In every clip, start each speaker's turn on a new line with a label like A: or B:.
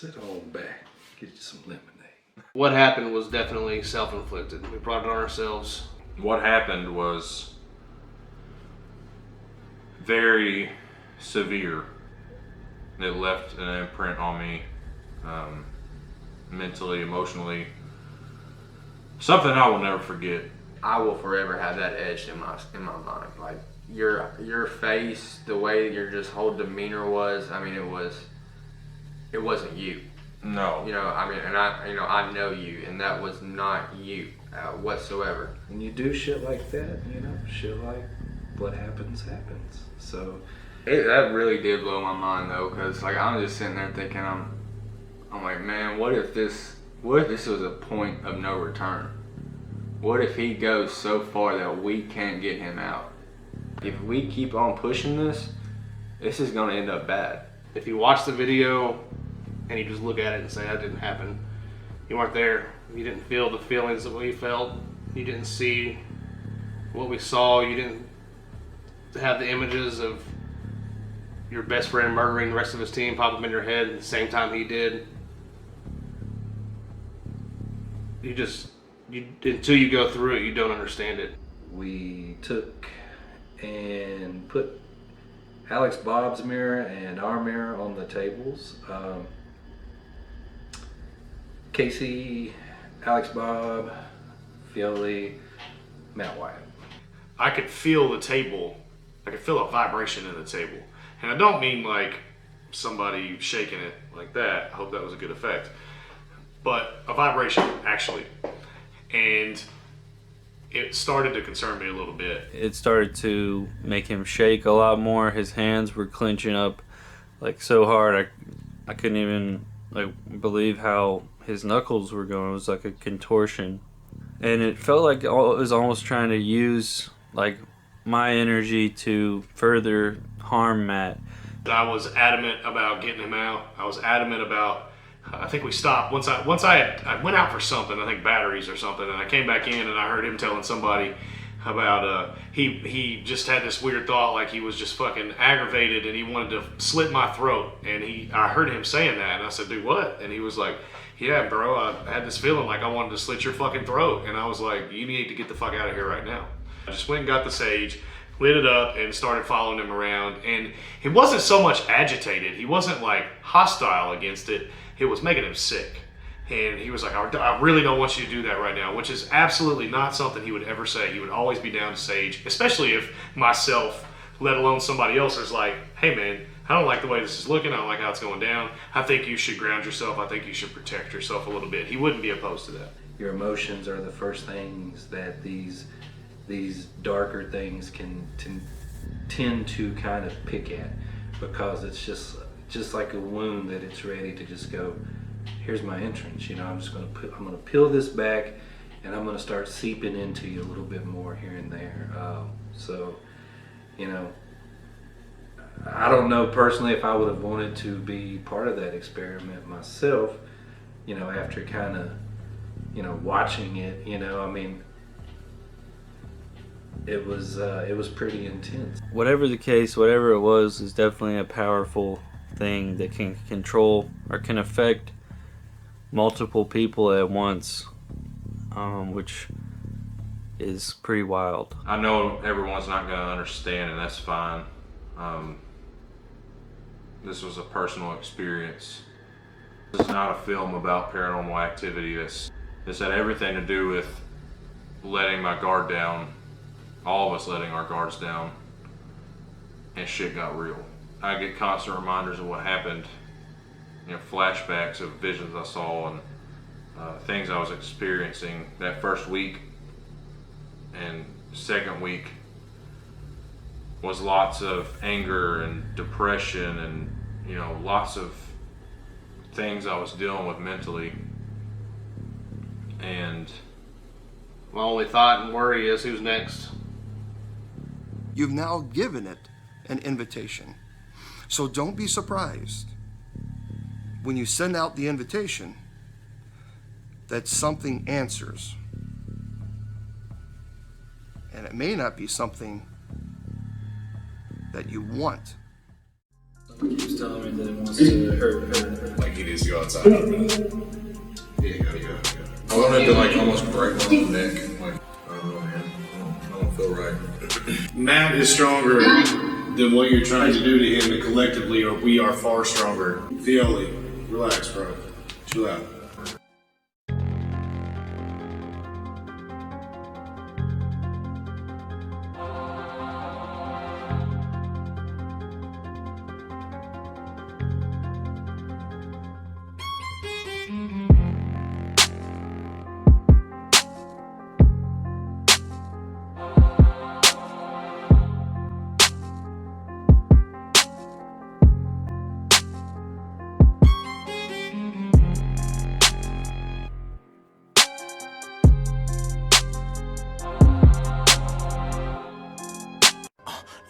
A: Sit on back. Get you some lemonade.
B: What happened was definitely self-inflicted. We brought it on ourselves.
C: What happened was very severe. It left an imprint on me, mentally, emotionally. Something I will never forget.
D: I will forever have that etched in my mind. Like your face, the way your just whole demeanor was. I mean, it wasn't you.
C: No.
D: You know, I mean, and I know you, and that was not you whatsoever.
A: When you do shit like that, shit like what happens. So
D: That really did blow my mind though, cause like I'm just sitting there thinking, I'm like, man, what if this was a point of no return? What if he goes so far that we can't get him out? If we keep on pushing this is gonna end up bad.
B: If you watch the video and you just look at it and say that didn't happen, you weren't there. You didn't feel the feelings that we felt. You didn't see what we saw. You didn't have the images of your best friend murdering the rest of his team pop up in your head at the same time he did. Until you go through it, you don't understand it.
A: we took and put Alex Bob's mirror and our mirror on the tables. Casey, Alex Bob, Fioli, Matt Wyatt.
E: I could feel the table. I could feel a vibration in the table. And I don't mean like somebody shaking it like that. I hope that was a good effect. But a vibration, actually. And it started to concern me a little bit.
F: It started to make him shake a lot more. His hands were clenching up like so hard I couldn't even believe how his knuckles were going. It was like a contortion. And it felt like it was almost trying to use like my energy to further harm Matt.
E: I was adamant about getting him out. I was adamant about, I think we stopped once I went out for something, I think batteries or something, and I came back in and I heard him telling somebody about he just had this weird thought like he was just fucking aggravated and he wanted to slit my throat, and I heard him saying that and I said, dude, what? And he was like, yeah bro, I had this feeling like I wanted to slit your fucking throat. And I was like, you need to get the fuck out of here right now. I just went and got the sage, lit it up, and started following him around. And he wasn't so much agitated, he wasn't like hostile against it, it was making him sick. And he was like, I really don't want you to do that right now, which is absolutely not something he would ever say. He would always be down to sage, especially if myself, let alone somebody else, is like, hey man, I don't like the way this is looking, I don't like how it's going down, I think you should ground yourself, I think you should protect yourself a little bit. He wouldn't be opposed to that.
A: Your emotions are the first things that these darker things can tend to kind of pick at, because it's just like a wound that it's ready to just go, here's my entrance, I'm gonna peel this back and I'm gonna start seeping into you a little bit more here and there. I don't know personally if I would have wanted to be part of that experiment myself, after kind of, watching it, it was pretty intense.
F: Whatever the case, whatever it was, is definitely a powerful thing that can control or can affect multiple people at once, which is pretty wild.
C: I know everyone's not going to understand, and that's fine. This was a personal experience. This is not a film about paranormal activity. This had everything to do with letting my guard down, all of us letting our guards down, and shit got real. I get constant reminders of what happened, flashbacks of visions I saw and things I was experiencing that first week. And second week was lots of anger and depression and lots of things I was dealing with mentally. And
B: My only thought and worry is who's next.
G: You've now given it an invitation. So don't be surprised when you send out the invitation that something answers. And it may not be something that you want.
F: Keeps telling me that he wants to hurt.
H: Like he needs to go outside. Yeah, yeah. I wanted to like almost break my own neck. Like, I don't know, man. I don't feel right.
E: Matt is stronger than what you're trying to do to him, and collectively, or we are far stronger. Fioli, relax, bro. Chill out.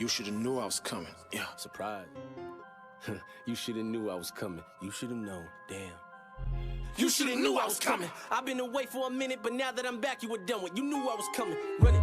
I: You shoulda knew I was coming. Yeah, surprise. You shoulda knew I was coming. You shoulda known. Damn. You shoulda knew I was coming. I've been away for a minute, but now that I'm back, you were done with. You knew I was coming. Running